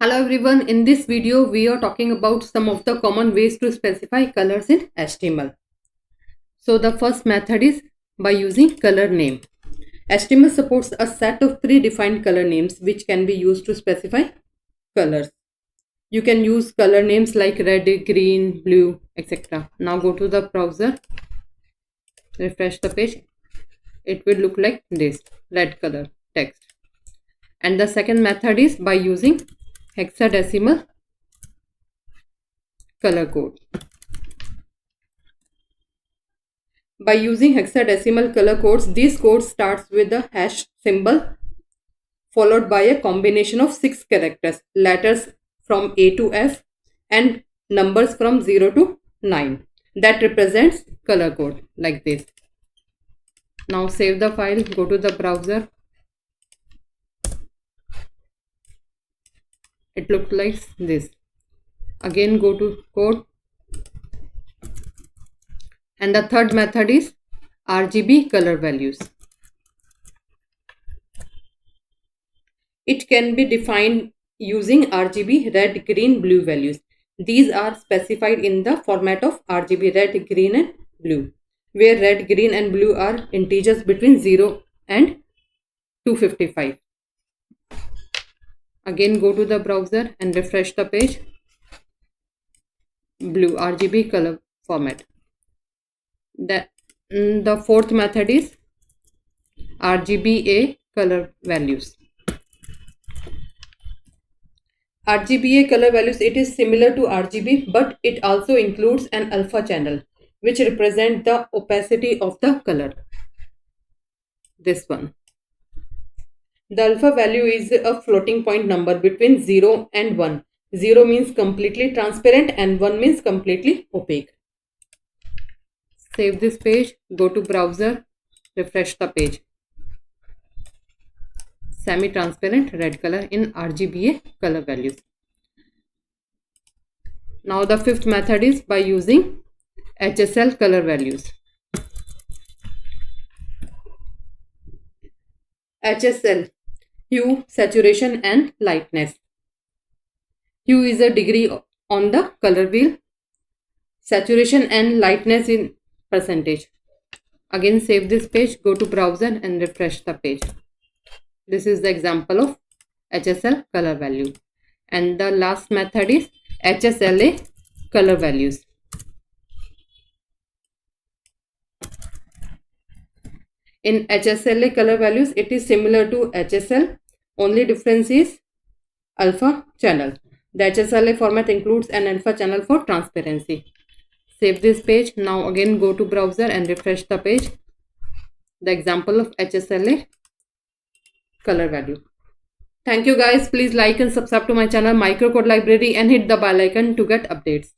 Hello everyone, in this video we are talking about some of the common ways to specify colors in HTML. So the first method is by using color name. HTML supports a set of predefined color names which can be used to specify colors. You can use color names like red, green, blue, etc. Now go to the browser, refresh the page. It will look like this, red color text. And the second method is by using hexadecimal color code. By using hexadecimal color codes, these codes starts with the hash symbol followed by a combination of 6 characters, letters from A to F and numbers from 0 to 9. That represents color code like this. Now save the file, go to the browser. It looks like this. Again go to code. And the third method is RGB Color Values. It can be defined using RGB red, green, blue values. These are specified in the format of RGB red, green and blue, where red, green and blue are integers between 0 and 255. Again go to the browser and refresh the page. Blue RGB color format. The fourth method is RGBA Color Values. RGBA Color Values, it is similar to RGB, but it also includes an alpha channel which represents the opacity of the color. This one. The alpha value is a floating point number between 0 and 1. 0 means completely transparent and 1 means completely opaque. Save this page, go to browser, refresh the page. Semi-transparent red color in RGBA color values. Now the fifth method is by using HSL color values. HSL, hue, saturation and lightness. Hue is a degree on the color wheel. Saturation and lightness in percentage. Again save this page, go to browser and refresh the page. This is the example of HSL color value. And the last method is HSLA Color Values. In HSLA Color Values, it is similar to HSL, only difference is alpha channel. The HSLA format includes an alpha channel for transparency. Save this page. Now again go to browser and refresh the page. The example of HSLA color value. Thank you guys. Please like and subscribe to my channel Microcode Library and hit the bell icon to get updates.